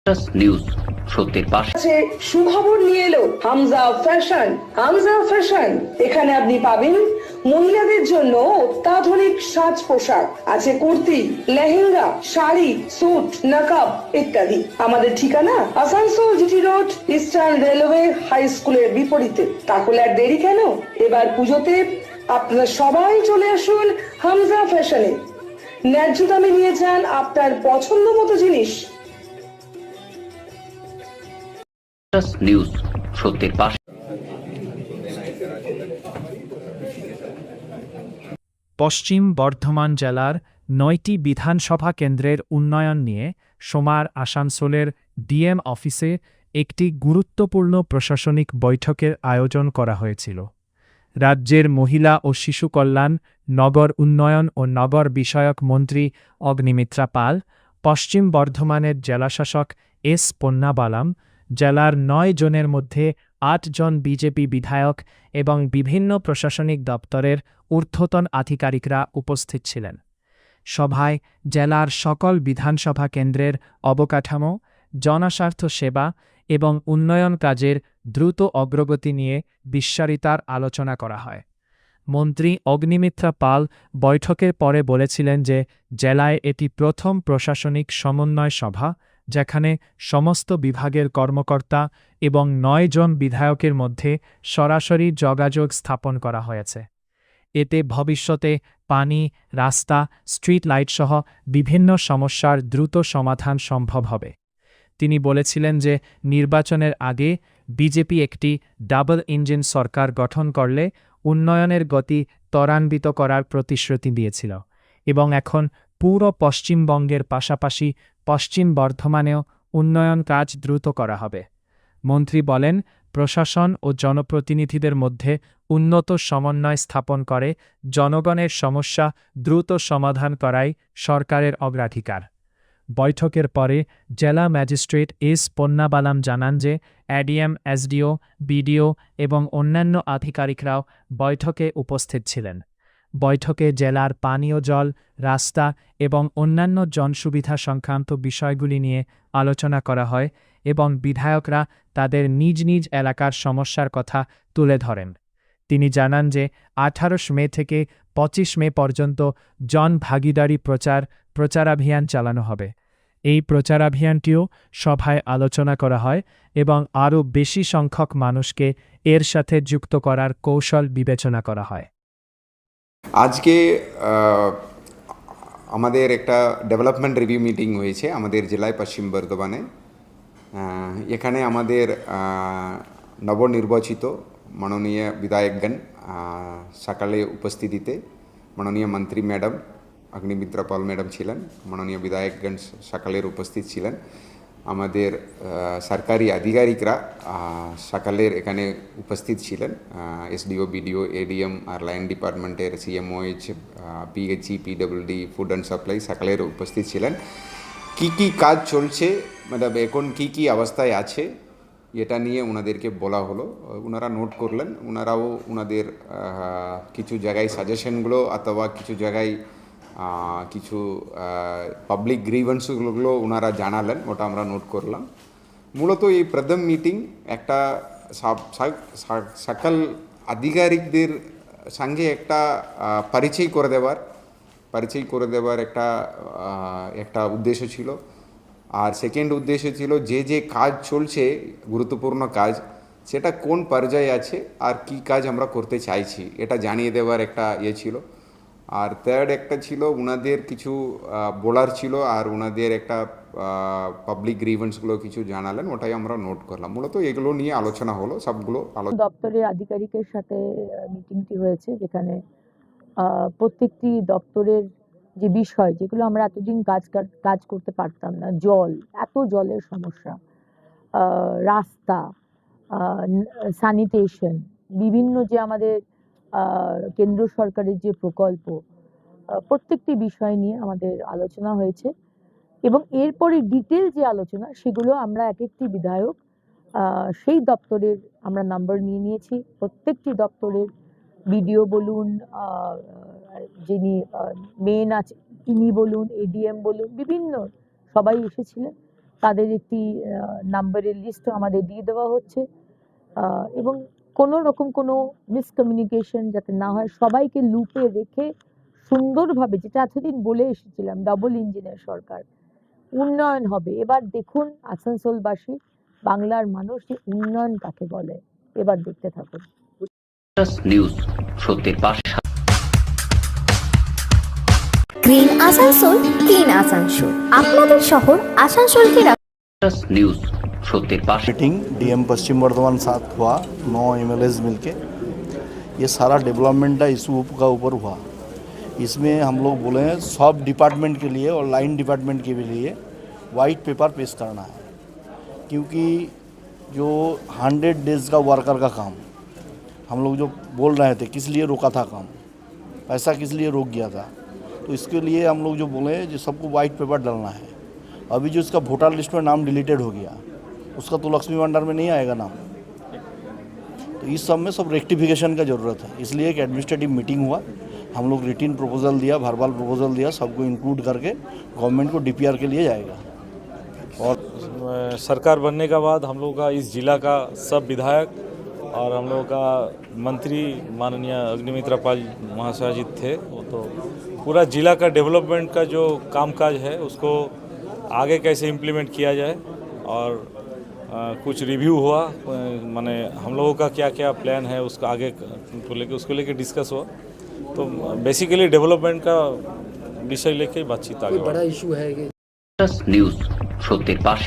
News সত্যের পাশে। সুখবর নিয়ে এলো হামজা ফ্যাশন। হামজা ফ্যাশন, এখানে আপনি পাবেন মহিলাদের জন্য অত্যাধুনিক সাজ পোশাক, আছে কুর্তি, লেহেঙ্গা, শাড়ি, স্যুট, নকাব ইত্যাদি। আমাদের ঠিকানা Asansol GT Road, Eastern Railway High স্কুলের বিপরীতে। তাহলে আর দেরি কেন, এবার পুজোতে আপনারা সবাই চলে আসুন হামজা ফ্যাশনে। ন্যায্য দামে নিয়ে যান আপনার পছন্দ মতো জিনিস। নিউজ সত্যের পাশে। পশ্চিম বর্ধমান জেলার ৯টি বিধানসভা কেন্দ্রের উন্নয়ন নিয়ে সোমবার আসানসোলের ডিএম অফিসে একটি গুরুত্বপূর্ণ প্রশাসনিক বৈঠকের আয়োজন করা হয়েছিল। রাজ্যের মহিলা ও শিশু কল্যাণ, নগর উন্নয়ন ও নগর বিষয়ক মন্ত্রী অগ্নিমিত্রা পাল, পশ্চিম বর্ধমানের জেলাশাসক এস পন্নাবালাম, জেলার ৯ জনের মধ্যে ৮ জন বিজেপি বিধায়ক এবং বিভিন্ন প্রশাসনিক দপ্তরের ঊর্ধ্বতন আধিকারিকরা উপস্থিত ছিলেন। সভায় জেলার সকল বিধানসভা কেন্দ্রের অবকাঠামো, জনস্বার্থ সেবা এবং উন্নয়ন কাজের দ্রুত অগ্রগতি নিয়ে বিস্তারিতার আলোচনা করা হয়। মন্ত্রী অগ্নিমিত্রা পাল বৈঠকের পরে বলেছিলেন যে জেলায় এটি প্রথম প্রশাসনিক সমন্বয় সভা যেখানে সমস্ত বিভাগের কর্মকর্তা এবং ৯ জন বিধায়কের মধ্যে সরাসরি যোগাযোগ স্থাপন করা হয়েছে। এতে ভবিষ্যতে পানি, রাস্তা, স্ট্রিট লাইটসহ বিভিন্ন সমস্যার দ্রুত সমাধান সম্ভব হবে। তিনি বলেছিলেন যে নির্বাচনের আগে বিজেপি একটি ডাবল ইঞ্জিন সরকার গঠন করলে উন্নয়নের গতি ত্বরান্বিত করার প্রতিশ্রুতি দিয়েছিল এবং এখন পুরো পশ্চিমবঙ্গের পাশাপাশি পশ্চিম বর্ধমানেও উন্নয়ন কাজ দ্রুত করা হবে। মন্ত্রী বলেন, প্রশাসন ও জনপ্রতিনিধিদের মধ্যে উন্নত সমন্বয় স্থাপন করে জনগণের সমস্যা দ্রুত সমাধান করাই সরকারের অগ্রাধিকার। বৈঠকের পরে জেলা ম্যাজিস্ট্রেট এস পন্নাবালাম জানান যে এডিএম, এসডিও, বিডিও এবং অন্যান্য আধিকারিকরাও বৈঠকে উপস্থিত ছিলেন। বৈঠকে জেলার পানীয় জল, রাস্তা এবং অন্যান্য জনসুবিধা সংক্রান্ত বিষয়গুলি নিয়ে আলোচনা করা হয় এবং বিধায়করা তাদের নিজ নিজ এলাকার সমস্যার কথা তুলে ধরেন। তিনি জানান যে 18 মে থেকে 25 মে পর্যন্ত জন ভাগিদারি প্রচারাভিযান চালানো হবে। এই প্রচারাভিযানটিও সভায় আলোচনা করা হয় এবং আরও বেশি সংখ্যক মানুষকে এর সাথে যুক্ত করার কৌশল বিবেচনা করা হয়। আজকে আমাদের একটা ডেভেলপমেন্ট রিভিউ মিটিং হয়েছে আমাদের জেলায় পশ্চিম বর্ধমানে। এখানে আমাদের নবনির্বাচিত মাননীয় বিধায়কগণ সকালে উপস্থিতিতে মাননীয় মন্ত্রী ম্যাডাম অগ্নিমিত্রা পাল ম্যাডাম ছিলেন, মাননীয় বিধায়কগণ সকালের উপস্থিত ছিলেন, আমাদের সরকারি আধিকারিকরা সকালের এখানে উপস্থিত ছিলেন, এসডিও, বিডিও, এডিএম আর লাইন ডিপার্টমেন্টের CMOH, PHE, PWD, food and supply সকালের উপস্থিত ছিলেন। কি কাজ চলছে, মানে এখন কি অবস্থায় আছে এটা নিয়ে ওনাদেরকে বলা হলো, ওনারা নোট করলেন। ওনারাও ওনাদের কিছু জায়গায় সাজেশনগুলো অথবা কিছু জায়গায় কিছু পাবলিক গ্রিভেন্সগুলো ওনারা জানালেন, ওটা আমরা নোট করলাম। মূলত এই প্রথম মিটিং একটা সকল আধিকারিকদের সঙ্গে একটা পরিচয় করে দেওয়ার একটা উদ্দেশ্য ছিল। আর সেকেন্ড উদ্দেশ্য ছিল যে কাজ চলছে গুরুত্বপূর্ণ কাজ সেটা কোন পর্যায়ে আছে আর কি কাজ আমরা করতে চাইছি এটা জানিয়ে দেওয়ার একটা ছিল। আর থার্ড একটা ছিল ওনাদের কিছু বলার ছিল, আর ওনাদের একটা পাবলিক গ্রিভেন্সগুলো কিছু জানালেন, ওটাই আমরা নোট করলাম। মূলত এগুলো নিয়ে আলোচনা হলো, সবগুলো দপ্তরের আধিকারিকের সাথে মিটিংটি হয়েছে, যেখানে প্রত্যেকটি দপ্তরের যে বিষয় যেগুলো আমরা এতদিন কাজ করতে পারতাম না, এত জলের সমস্যা, রাস্তা, স্যানিটেশন, বিভিন্ন যে আমাদের কেন্দ্র সরকারের যে প্রকল্প, প্রত্যেকটি বিষয় নিয়ে আমাদের আলোচনা হয়েছে এবং এরপরে ডিটেল যে আলোচনা সেগুলো আমরা এক একটি বিধায়ক সেই দপ্তরের আমরা নাম্বার নিয়ে নিয়েছি। প্রত্যেকটি দপ্তরের বিডিও বলুন, যিনি মেন আছে তিনি বলুন, এডিএম বলুন, বিভিন্ন সবাই এসেছিলেন। তাদের একটি নাম্বারের লিস্টও আমাদের দিয়ে দেওয়া হচ্ছে এবং কোনো রকম কোনো মিসকমিউনিকেশন যাতে না হয়, সবাইকে লুপে রেখে সুন্দরভাবে, যেটা এতদিন বলে এসেছিলাম, ডাবল ইঞ্জিনের সরকার, উন্নয়ন হবে। এবার দেখুন আসানসোলবাসী, বাংলার মানুষ যে উন্নয়ন কাকে বলে, এবার দেখতে থাকুন। নিউজ, সত্যের পাশে। গ্রিন আসানসোল, ক্লিন আসানসোল, আপনাদের শহর আসানসোলকে নিউজ, সত্যের পাশে। मीटिंग डीएम पश्चिम बर्धमान साथ हुआ, 9 एमएलएज मिलके ये सारा डेवलपमेंट का इशू का ऊपर हुआ। इसमें हम लोग बोले हैं सब डिपार्टमेंट के लिए और लाइन डिपार्टमेंट के भी लिए वाइट पेपर पेश करना है, क्योंकि जो 100 डेज़ का वर्कर का काम हम लोग जो बोल रहे थे, किस लिए रोका था काम, पैसा किस लिए रोक गया था, तो इसके लिए हम लोग जो बोले जो सबको वाइट पेपर डालना है। अभी जो इसका वोटर लिस्ट में नाम डिलीटेड हो गया, उसका तो लक्ष्मी भंडार में नहीं आएगा नाम, तो इस सब में सब रेक्टिफिकेशन का ज़रूरत है। इसलिए एक एडमिनिस्ट्रेटिव मीटिंग हुआ, हम लोग रिटिन प्रपोजल दिया, वर्बल प्रपोजल दिया, सबको इंक्लूड करके गवर्नमेंट को डीपीआर के लिए जाएगा। और सरकार बनने के बाद हम लोग का इस जिला का सब विधायक और हम लोग का मंत्री माननीय अग्निमित्रा पाल महाशय जी थे, वो तो पूरा जिला का डेवलपमेंट का जो कामकाज है उसको आगे कैसे इम्प्लीमेंट किया जाए, और कुछ रिव्यू हुआ, माने हम लोगों का क्या क्या प्लान है उसका आगे उसको लेके डिस्कस हुआ। तो बेसिकली डेवलपमेंट का विषय लेके बातचीत आगे बढ़ा। নিউজ, সত্যের পাশে।